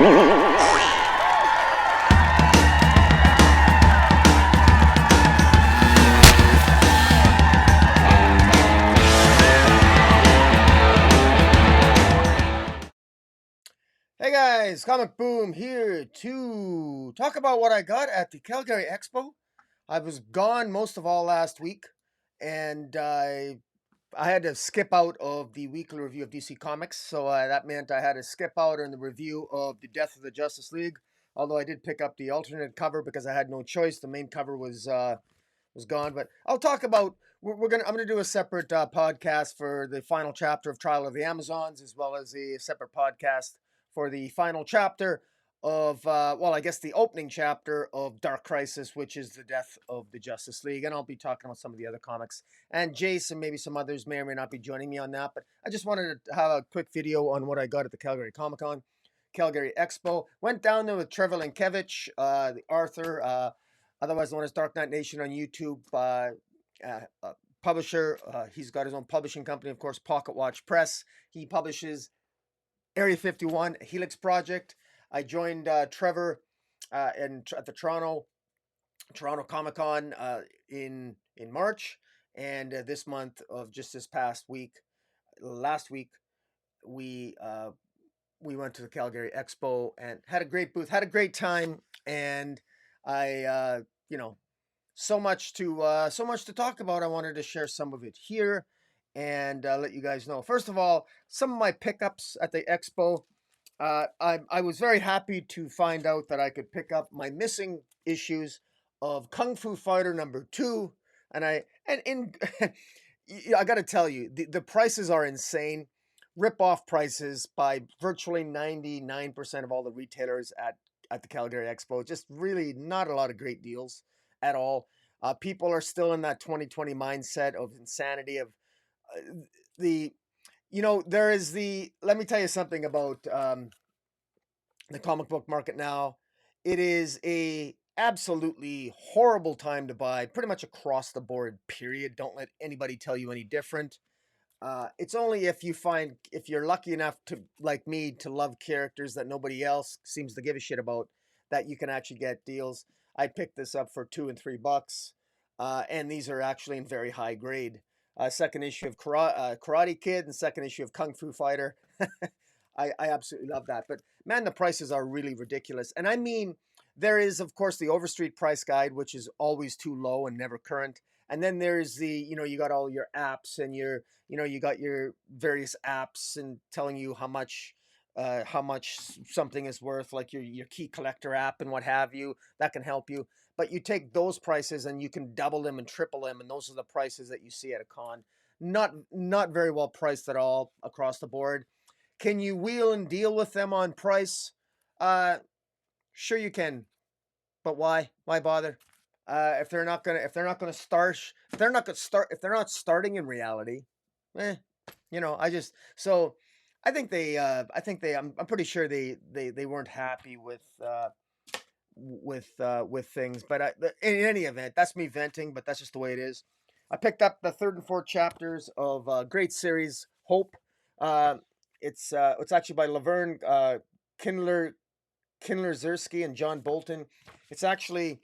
Hey guys, Comic Boom here to talk about what I got at the Calgary Expo. I was gone most of all last week, and I had to skip out of the weekly review of DC Comics, so that meant I had to skip out on the review of the Death of the Justice League. Although I did pick up the alternate cover because I had no choice. The main cover was gone, but I'll talk about. I'm gonna do a separate podcast for the final chapter of Trial of the Amazons, as well as a separate podcast for the final chapter of I guess the opening chapter of Dark Crisis, which is the Death of the Justice League, and I'll be talking about some of the other comics. And Jason, maybe some others may or may not be joining me on that, but I just wanted to have a quick video on what I got at the Calgary Comic Con. Calgary Expo. Went down there with Trevor Lenkiewicz, the Arthur, otherwise known as Dark Knight Nation on YouTube, publisher. He's got his own publishing company, of course, Pocket Watch Press. He publishes Area 51, Helix Project. I joined Trevor at the Toronto Comic Con in March, and this month of just this past week, last week, we went to the Calgary Expo and had a great booth, had a great time, and I so much to talk about. I wanted to share some of it here and let you guys know. First of all, some of my pickups at the expo. I was very happy to find out that I could pick up my missing issues of Kung Fu Fighter #2, and I got to tell you, the prices are insane. Rip-off prices by virtually 99% of all the retailers at the Calgary Expo. Just really not a lot of great deals at all. People are still in that 2020 mindset of insanity of there is let me tell you something about the comic book market now. It is a absolutely horrible time to buy pretty much across the board, period. Don't let anybody tell you any different. It's only if you're lucky enough to, like me, to love characters that nobody else seems to give a shit about, that you can actually get deals. I picked this up for $2 and $3, and these are actually in very high grade. Second issue of Karate Kid and second issue of Kung Fu Fighter. I absolutely love that. But man, the prices are really ridiculous. And I mean, there is, of course, the Overstreet price guide, which is always too low and never current. And then there's you got all your apps and you got your various apps and telling you how much something is worth, like your key collector app and what have you, that can help you. But you take those prices and you can double them and triple them, and those are the prices that you see at a con. Not very well priced at all across the board. Can you wheel and deal with them on price? Sure you can, but why? Why bother? If they're not starting in reality, I'm pretty sure they weren't happy with things. But in any event, that's me venting, but that's just the way it is. I picked up the third and fourth chapters of a great series, Hope. It's actually by Laverne Kindler Zersky and John Bolton. It's actually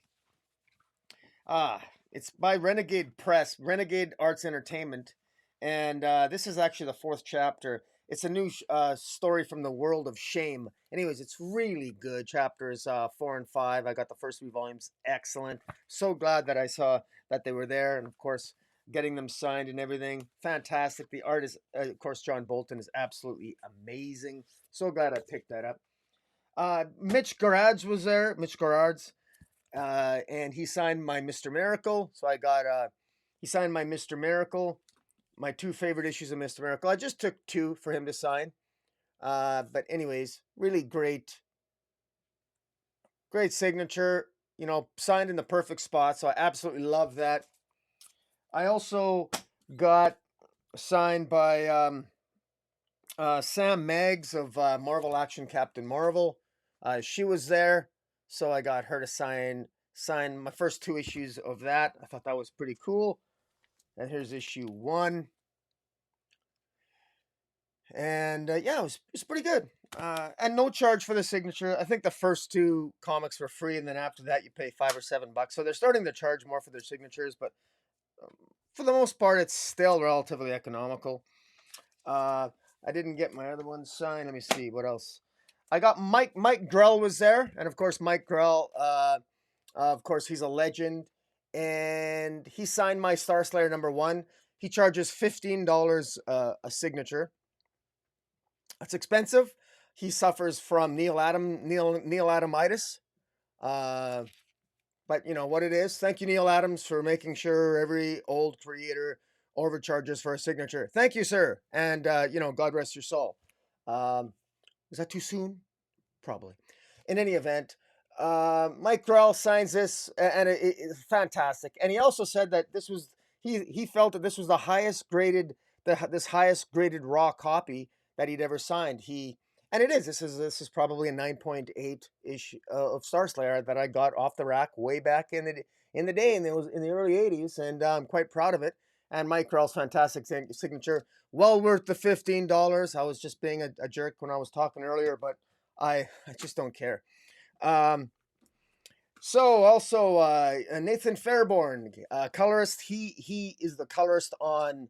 it's by Renegade Press, Renegade Arts Entertainment, and this is actually the fourth chapter. It's a new story from the world of shame. Anyways, it's really good. Chapters 4 and 5. I got the first 3 volumes. Excellent. So glad that I saw that they were there, and of course, getting them signed and everything. Fantastic. The art is, of course, John Bolton is absolutely amazing. So glad I picked that up. Mitch Gerads was there. Mitch Gerads. And he signed my Mr. Miracle. So I got he signed my Mr. Miracle, my 2 favorite issues of Mr. Miracle. I just took 2 for him to sign. But anyways, really great signature, signed in the perfect spot. So I absolutely love that. I also got signed by Sam Meggs of Marvel Action Captain Marvel. She was there, so I got her to sign my first 2 issues of that. I thought that was pretty cool. And here's issue 1. And yeah, it was pretty good. And no charge for the signature. I think the first two comics were free, and then after that, you pay $5 or $7. So they're starting to charge more for their signatures, but for the most part, it's still relatively economical. Uh, I didn't get my other one signed. Let me see what else. I got Mike Grell was there, and of course Mike Grell. Of course, he's a legend, and he signed my Star Slayer #1. He charges $15 a signature. That's expensive. He suffers from Neil Adamitis. Uh, but you know what it is. Thank you, Neil Adams, for making sure every old creator overcharges for a signature. Thank you, sir. And God rest your soul. Is that too soon? Probably. In any event, Mike Grell signs this, and it's fantastic. And he also said that he felt that this was the highest graded this highest graded raw copy that he'd ever signed. And it is. This is probably a 9.8 ish of Star Slayer that I got off the rack way back in the day, in the early '80s, and I'm quite proud of it. And Mike Grell's fantastic signature, well worth the $15. I was just being a jerk when I was talking earlier, but I just don't care. So also Nathan Fairborn, colorist. He is the colorist on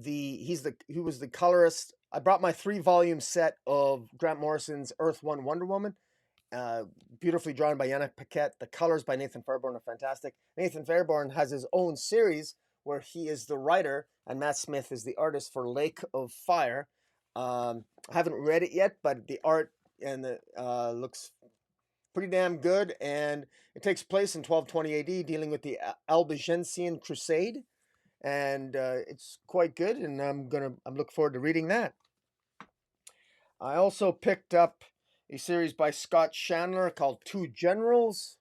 he was the colorist. I brought my 3-volume set of Grant Morrison's Earth One Wonder Woman. Beautifully drawn by Yannick Paquette. The colors by Nathan Fairborn are fantastic. Nathan Fairborn has his own series where he is the writer and Matt Smith is the artist for Lake of Fire. I haven't read it yet, but the art and the looks pretty damn good, and it takes place in 1220 AD, dealing with the Albigensian Crusade, and it's quite good, and I'm looking forward to reading that. I also picked up a series by Scott Chandler called Two Generals.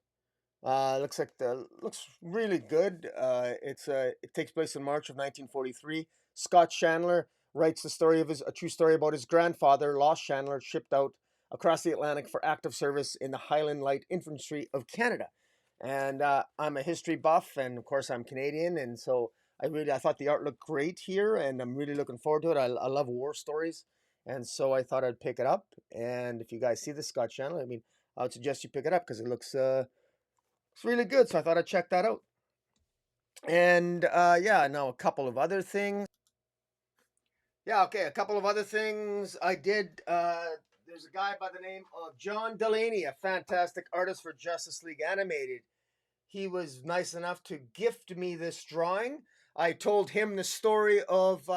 Looks really good. It takes place in March of 1943. Scott Chandler writes a true story about his grandfather, Lost Chandler, shipped out across the Atlantic for active service in the Highland Light Infantry of Canada. And I'm a history buff, and of course I'm Canadian, and so I thought the art looked great here, and I'm really looking forward to it. I love war stories, and so I thought I'd pick it up. And if you guys see this, Scott Chandler, I would suggest you pick it up because it looks it's really good, so I thought I'd check that out. And yeah, now a couple of other things. Yeah, okay, a couple of other things I did. There's a guy by the name of John Delaney, a fantastic artist for Justice League Animated. He was nice enough to gift me this drawing. I told him the story of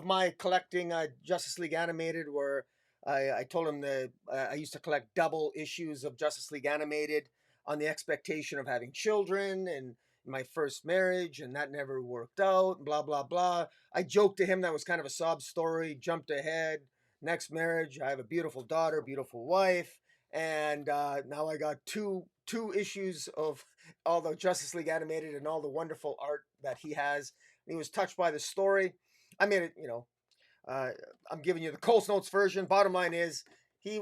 my collecting Justice League Animated, where I told him that I used to collect double issues of Justice League Animated on the expectation of having children and my first marriage, and that never worked out, blah, blah, blah. I joked to him that was kind of a sob story, jumped ahead. Next marriage, I have a beautiful daughter, beautiful wife, and now I got two issues of all the Justice League Animated and all the wonderful art that he has. And he was touched by the story. I made it, I'm giving you the Coles Notes version. Bottom line is, he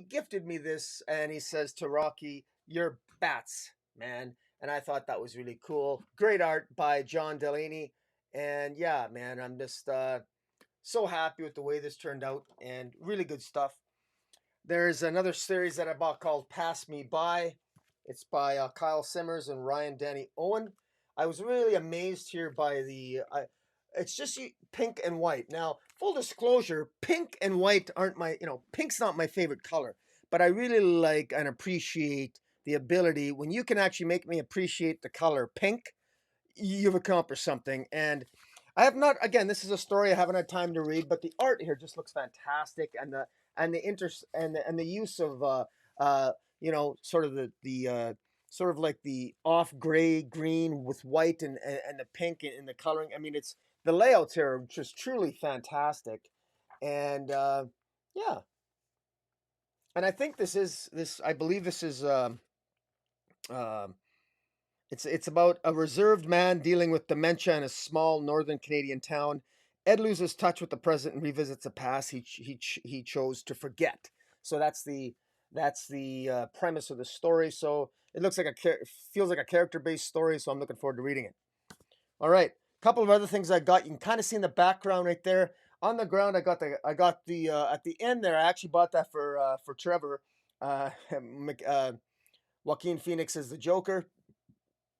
gifted me this, and he says to Rocky, "You're bats, man." And I thought that was really cool. Great art by John Delaney, and yeah, man, I'm just so happy with the way this turned out, and really good stuff. There's another series that I bought called Pass Me By. It's by Kyle Simmers and Ryan Danny Owen. I was really amazed here by it's just pink and white. Now, full disclosure, pink and white aren't pink's not my favorite color, but I really like and appreciate the ability when you can actually make me appreciate the color pink, you've accomplished something. And I have not, again, this is a story I haven't had time to read, but the art here just looks fantastic, and the use of sort of the sort of like the off gray green with white and the pink in the coloring. I mean, it's the layouts here are just truly fantastic, and yeah, and I think I believe this is it's about a reserved man dealing with dementia in a small northern Canadian town. Ed loses touch with the present and revisits a past he chose to forget. So that's the premise of the story. So it looks like feels like a character based story. So I'm looking forward to reading it. All right, a couple of other things I got. You can kind of see in the background right there. on the ground. I got the at the end there. I actually bought that for Trevor. Joaquin Phoenix is the Joker.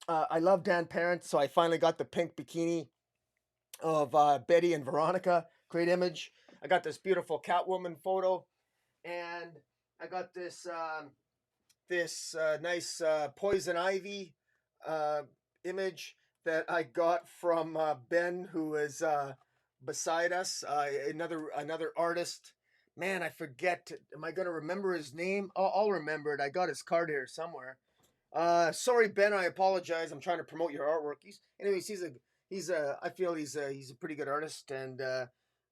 I love Dan Parent, so I finally got the pink bikini of Betty and Veronica. Great image. I got this beautiful Catwoman photo, and I got this nice poison ivy uh, image that I got from Ben, who is beside us. Another artist. Man, I forget. Am I gonna remember his name? I'll remember it. I got his card here somewhere. Sorry, Ben. I apologize. I'm trying to promote your artwork. Anyways, I feel he's a pretty good artist, and it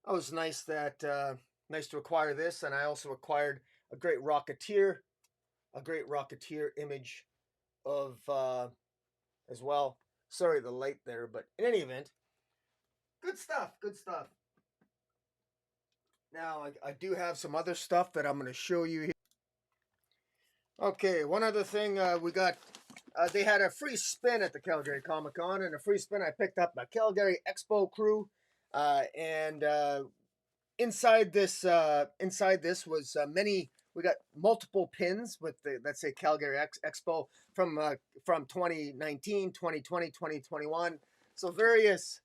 was nice to acquire this, and I also acquired a great Rocketeer image of as well. Sorry, the light there, but in any event, good stuff. Good stuff. Now I do have some other stuff that I'm going to show you here. Okay, one other thing we got. They had a free spin at the Calgary Comic Con, and a free spin I picked up a Calgary Expo crew, and inside this was many. We got multiple pins with the, let's say, Calgary Expo from 2019, 2020, 2021. So various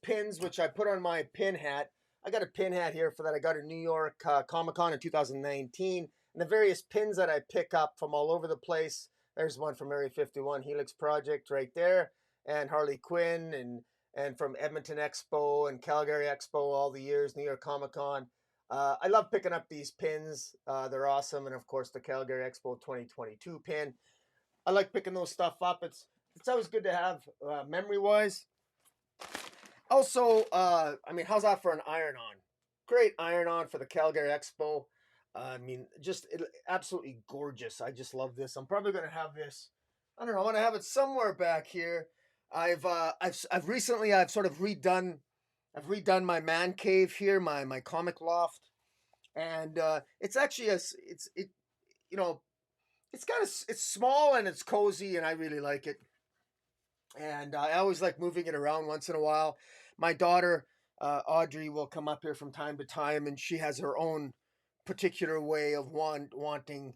pins which I put on my pin hat. I got a pin hat here for that I got at New York Comic Con in 2019, and the various pins that I pick up from all over the place. There's one from Area 51 Helix Project right there, and Harley Quinn, and from Edmonton Expo and Calgary Expo all the years, New York Comic Con. I love picking up these pins. They're awesome, and of course the Calgary Expo 2022 pin. I like picking those stuff up. It's always good to have memory wise. Also, I mean, how's that for an iron-on? Great iron-on for the Calgary Expo. I mean, absolutely gorgeous. I just love this. I'm probably gonna have this. I don't know. I want to have it somewhere back here. I've recently sort of redone my man cave here, my comic loft, and it's actually it you know it's small and it's cozy, and I really like it. And I always like moving it around once in a while. My daughter Audrey will come up here from time to time, and she has her own particular way of wanting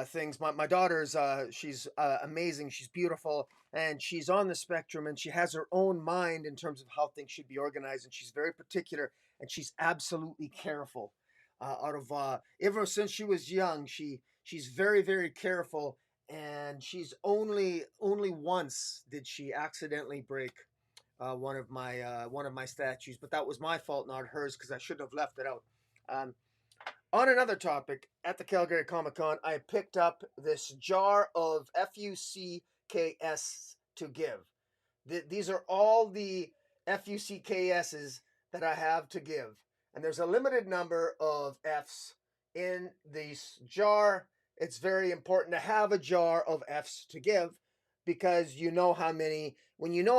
things. My daughter's she's amazing. She's beautiful, and she's on the spectrum, and she has her own mind in terms of how things should be organized, and she's very particular, and she's absolutely careful. Out of ever since she was young, she's very careful, and she's only once did she accidentally break one of my statues, but that was my fault, not hers, because I shouldn't have left it out. Um, on another topic, at the Calgary Comic Con, I picked up this jar of FUCKS to give. These are all the FUCKSs that I have to give, and there's a limited number of Fs in this jar. It's very important to have a jar of Fs to give, because when you know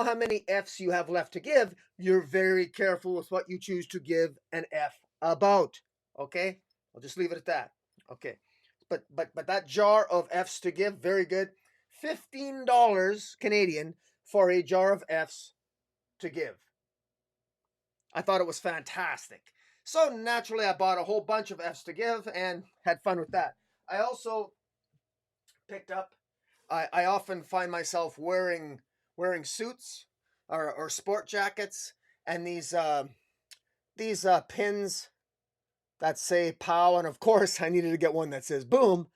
how many Fs you have left to give, you're very careful with what you choose to give an F about. Okay? I'll just leave it at that. Okay. But that jar of Fs to give, very good. $15 Canadian for a jar of Fs to give. I thought it was fantastic. So naturally I bought a whole bunch of Fs to give and had fun with that. I also picked up I often find myself wearing suits or sport jackets, and these pins that say "POW," and of course I needed to get one that says "Boom."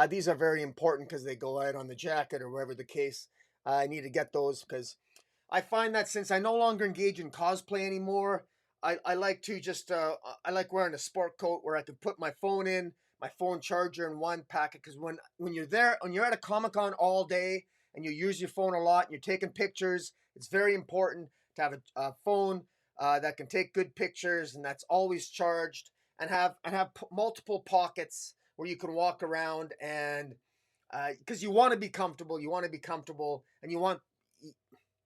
These are very important because they go out on the jacket or wherever the case. I need to get those because I find that since I no longer engage in cosplay anymore, I like to just I like wearing a sport coat where I can put my phone in, my phone charger in one packet. Because when you're at a Comic Con all day and you use your phone a lot and you're taking pictures, it's very important to have a phone that can take good pictures and that's always charged, and have multiple pockets where you can walk around, and because you want to be comfortable, and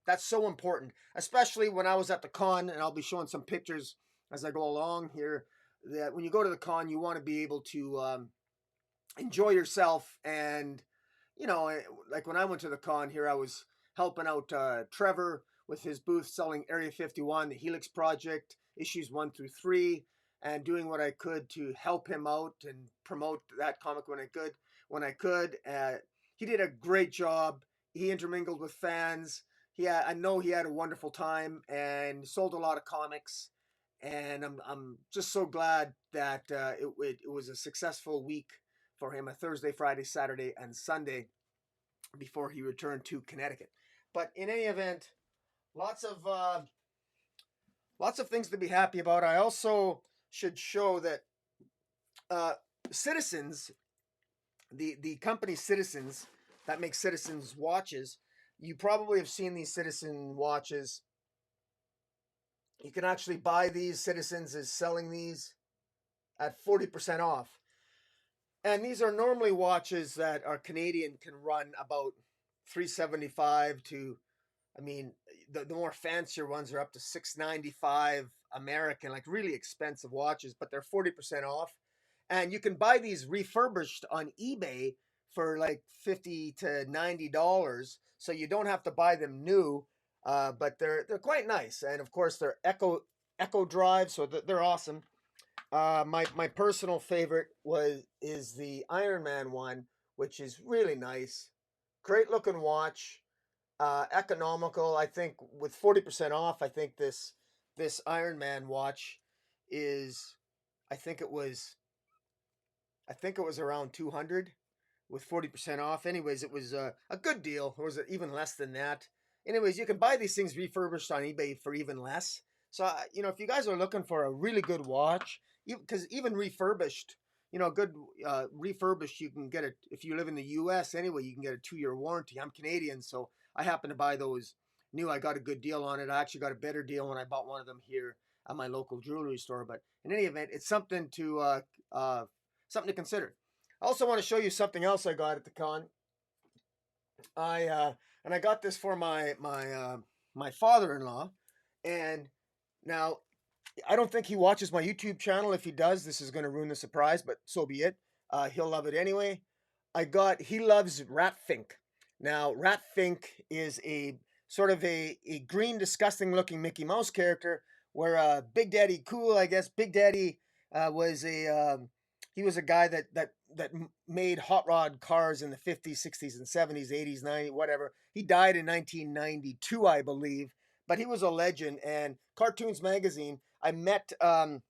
that's so important, especially when I was at the con, and I'll be showing some pictures as I go along here. That when you go to the con, you want to be able to enjoy yourself, and like when I went to the con here, I was helping out Trevor with his booth selling Area 51, the Helix Project, issues 1 through 3, and doing what I could to help him out and promote that comic when I could. He did a great job. He intermingled with fans. I know he had a wonderful time and sold a lot of comics. And I'm just so glad that it was a successful week for him, a Thursday, Friday, Saturday, and Sunday before he returned to Connecticut. But in any event, lots of things to be happy about. I also should show that Citizens, the company Citizens that makes Citizens watches, you probably have seen these Citizen watches. You can actually buy these. Citizens is selling these at 40% off. And these are normally watches that are Canadian, can run about $375 to, I mean, the more fancier ones are up to $695 American, like really expensive watches, but they're 40% off. And you can buy these refurbished on eBay for like $50 to $90, so you don't have to buy them new. But they're quite nice, and of course they're Echo Drive, so they're awesome. My personal favorite is the Iron Man one, which is really nice, great looking watch, economical. I think with 40% off, I think this Iron Man watch is, I think it was around 200 with 40% off. Anyways, it was a good deal. Or was it even less than that? Anyways, you can buy these things refurbished on eBay for even less. So, if you guys are looking for a really good watch, because even refurbished, good refurbished, you can get it if you live in the U.S. anyway. You can get a 2-year warranty. I'm Canadian, so I happen to buy those new. I got a good deal on it. I actually got a better deal when I bought one of them here at my local jewelry store. But in any event, it's something to consider. I also want to show you something else I got at the con. I got this for my father-in-law, and now I don't think he watches my YouTube channel. If he does, this is going to ruin the surprise, but so be it. He'll love it anyway. He loves Ratfink. Now, Ratfink is a sort of a green, disgusting looking Mickey Mouse character, where Big Daddy Cool, I guess, Big Daddy was he was a guy that made hot rod cars in the 50s, 60s, and 70s, 80s, 90s, whatever. He died in 1992, I believe, but he was a legend. And Cartoons Magazine, I met the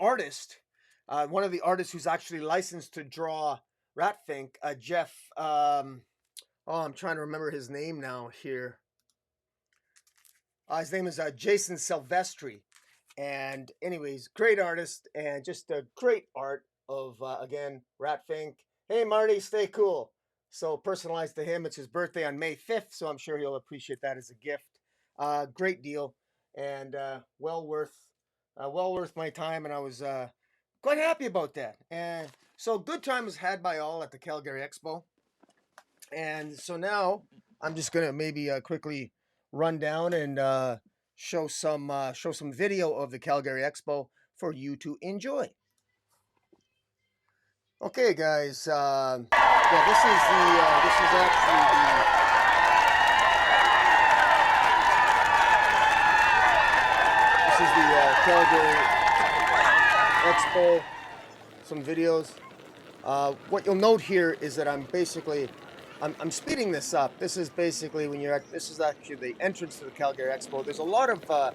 artist, one of the artists who's actually licensed to draw Ratfink, Jeff. I'm trying to remember his name now here. His name is Jason Silvestri. And anyways, great artist and just a great art of, again, Ratfink. Hey, Marty, stay cool. So personalized to him. It's his birthday on May 5th, so I'm sure he'll appreciate that as a gift. Great deal, and well worth my time, and I was quite happy about that. And so good time was had by all at the Calgary Expo. And so now I'm just going to maybe quickly run down and show some video of the Calgary Expo for you to enjoy. Okay, guys. Yeah, this is actually the Calgary Expo. Some videos. What you'll note here is that I'm speeding this up. This is basically this is actually the entrance to the Calgary Expo. There's a lot of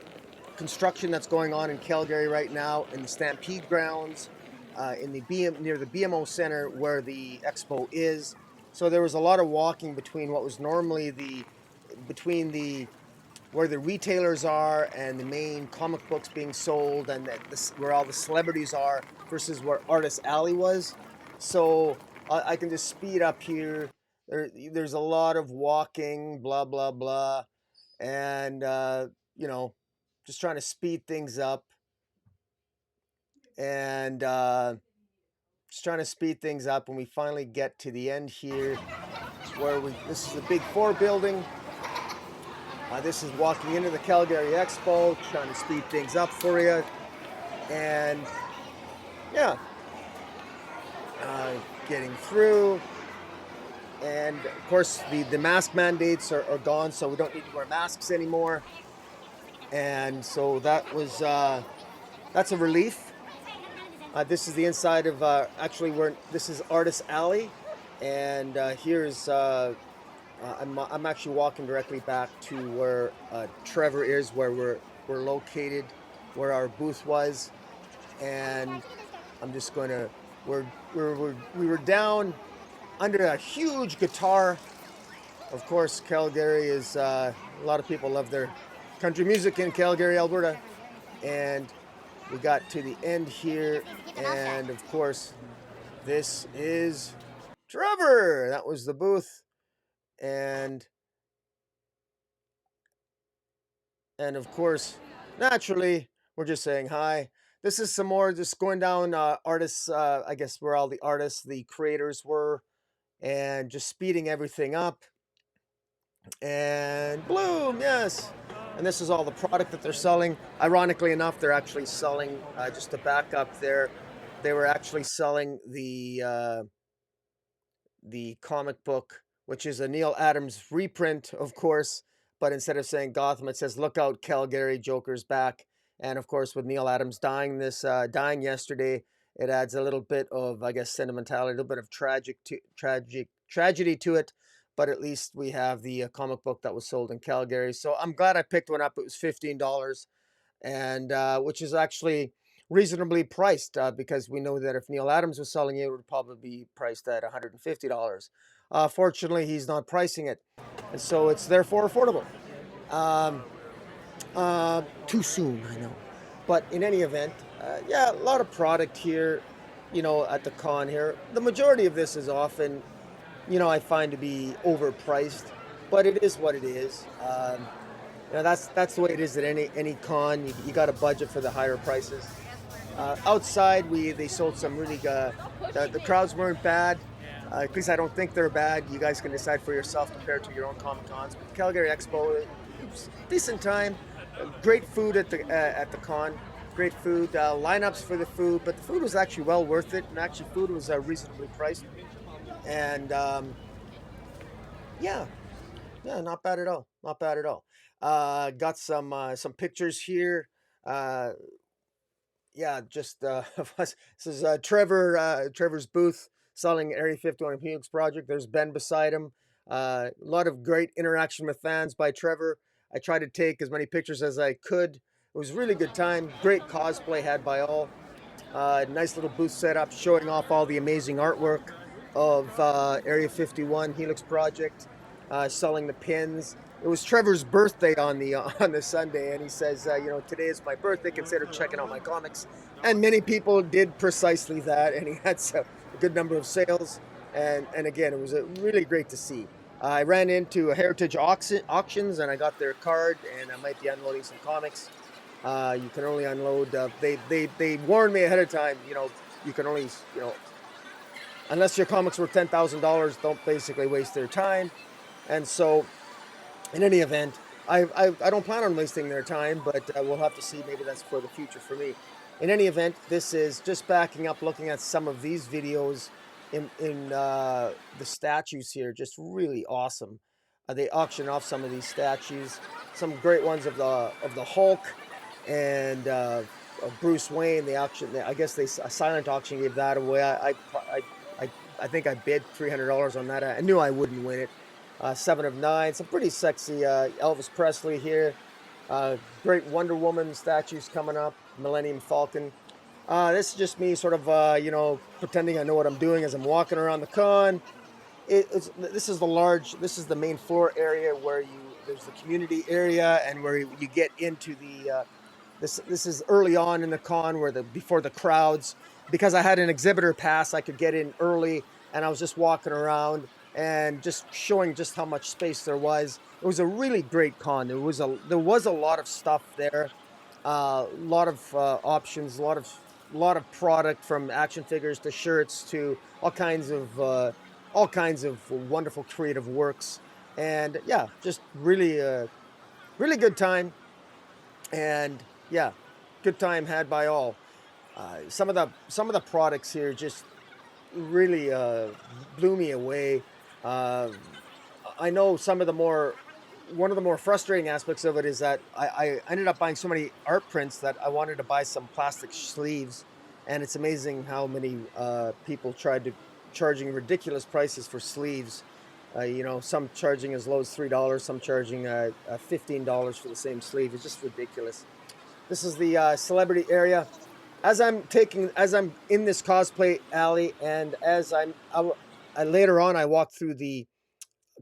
construction that's going on in Calgary right now in the Stampede grounds, near the BMO Center where the Expo is. So there was a lot of walking between what was normally where the retailers are and the main comic books being sold, and where all the celebrities are, versus where Artist Alley was. So I can just speed up here. There's a lot of walking, blah, blah, blah. And, just trying to speed things up. And just trying to speed things up when we finally get to the end here, this is the Big 4 building. This is walking into the Calgary Expo, trying to speed things up for you. And, yeah. Getting through. And of course the mask mandates are gone, so we don't need to wear masks anymore. and so that's a relief. This is the inside of actually this is Artist Alley, and here's I'm actually walking directly back to where Trevor is, where we're located, where our booth was, and I'm just going to we were down under a huge guitar. Of course, Calgary is a lot of people love their country music in Calgary, Alberta, and we got to the end here, and of course, this is Trevor. That was the booth, and of course, naturally, we're just saying hi. This is some more just going down artists, I guess where all the artists, the creators were, and just speeding everything up. And bloom, yes. And this is all the product that they're selling. Ironically enough, they're actually selling, just to back up there, they were actually selling the comic book, which is a Neil Adams reprint, of course. But instead of saying Gotham, it says "Look out, Calgary, Joker's back." And of course, with Neil Adams dying dying yesterday, it adds a little bit of, I guess, sentimentality, a little bit of tragedy to it. But at least we have the comic book that was sold in Calgary. So I'm glad I picked one up. It was $15, and which is actually reasonably priced, because we know that if Neil Adams was selling it, it would probably be priced at $150. Fortunately, he's not pricing it, and so it's therefore affordable. Um, Too soon, I know. But in any event, yeah, a lot of product here, at the con here. The majority of this is often, I find to be overpriced, but it is what it is. That's the way it is at any con. You got a budget for the higher prices. Outside, they sold some really the crowds weren't bad. At least I don't think they're bad. You guys can decide for yourself compared to your own Comic Cons. But Calgary Expo, it was a decent time. Great food at the con. Great food. Lineups for the food, but the food was actually well worth it. And actually, food was reasonably priced. And yeah, yeah, not bad at all. Not bad at all. Got some pictures here. Uh, yeah, just of us. This is Trevor's booth selling Area 51 Helix Project. There's Ben beside him. A lot of great interaction with fans by Trevor. I tried to take as many pictures as I could. It was a really good time. Great cosplay had by all. Nice little booth setup showing off all the amazing artwork of Area 51 Helix Project, selling the pins. It was Trevor's birthday on the Sunday, and he says, today is my birthday. Consider checking out my comics, and many people did precisely that, and he had a good number of sales. And again, it was really great to see. I ran into a Heritage Auctions, and I got their card, and I might be unloading some comics. You can only unload. They warned me ahead of time. You can only unless your comics were $10,000, don't basically waste their time. And so, in any event, I don't plan on wasting their time, but we'll have to see. Maybe that's for the future for me. In any event, this is just backing up, looking at some of these videos in the statues here. Just really awesome. They auction off some of these statues. Some great ones of the Hulk and of Bruce Wayne. The auction, I guess a silent auction gave that away. I think I bid $300 on that. I knew I wouldn't win it. 7 of 9, some pretty sexy Elvis Presley here. Great Wonder Woman statues coming up. Millennium Falcon. This is just me sort of, pretending I know what I'm doing as I'm walking around the con. This is the main floor area where there's the community area and where you get into the, this is early on in the con before the crowds. Because I had an exhibitor pass, I could get in early, and I was just walking around and just showing just how much space there was. It was a really great con. There was a lot of stuff there, a lot of options, a lot of product, from action figures to shirts to all kinds of wonderful creative works, and yeah, just really really good time, and yeah, good time had by all. Some of the products here just really blew me away. Uh, I know some of the more one of the more frustrating aspects of it is that I ended up buying so many art prints that I wanted to buy some plastic sleeves, and it's amazing how many people tried to charging ridiculous prices for sleeves. Some charging as low as $3, some charging $15 for the same sleeve. It's just ridiculous. This is the celebrity area. As I'm in this cosplay alley, and later on, I walked through the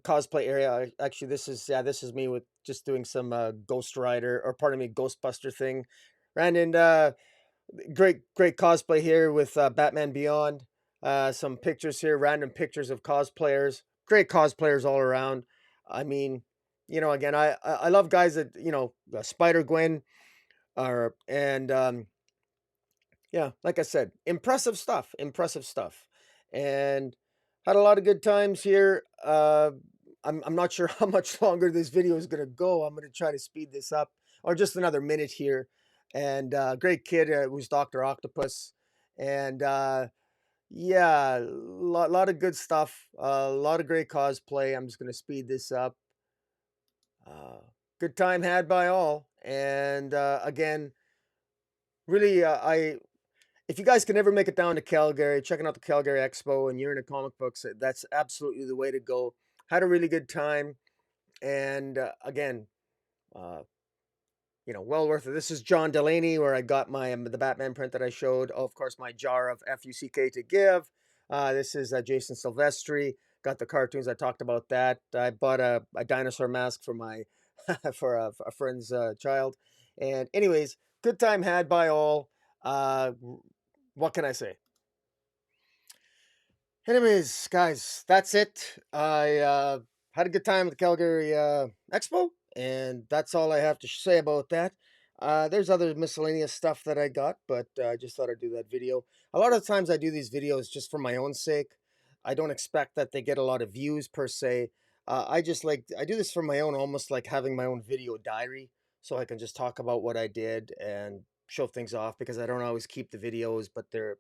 cosplay area. Actually, this is me with just doing some Ghost Rider, or pardon me, Ghostbuster thing. Ran in great cosplay here with Batman Beyond. Some pictures here, random pictures of cosplayers. Great cosplayers all around. I mean, again, I love guys that Spider Gwen are and yeah, like I said, impressive stuff, and had a lot of good times here. I'm not sure how much longer this video is gonna go. I'm gonna try to speed this up, or just another minute here. And great kid who's Doctor Octopus, and yeah, lot of good stuff. A lot of great cosplay. I'm just gonna speed this up. Uh, Good time had by all, and again, really, I if you guys can ever make it down to Calgary, checking out the Calgary Expo, and you're into comic books, that's absolutely the way to go. Had a really good time, and again, uh, well worth it. This is John Delaney, where I got my the Batman print that I showed. Oh, of course, my jar of FUCK to give. This is Jason Silvestri. Got the cartoons. I talked about that. I bought a dinosaur mask for my for a friend's child. And anyways, good time had by all. Uh, what can I say? Anyways, guys, that's it. I had a good time at the Calgary Expo, and that's all I have to say about that. There's other miscellaneous stuff that I got, but I just thought I'd do that video. A lot of times I do these videos just for my own sake. I don't expect that they get a lot of views per se. I do this for my own, almost like having my own video diary, so I can just talk about what I did and show things off, because I don't always keep the videos, but they're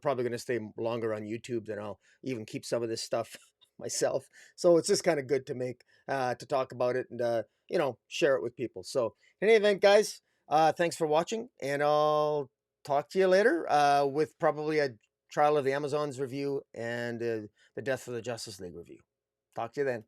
probably going to stay longer on YouTube than I'll even keep some of this stuff myself. So it's just kind of good to make to talk about it and share it with people. So in any event, guys, thanks for watching, and I'll talk to you later with probably a Trial of the Amazons review and the Death of the Justice League review. Talk to you then.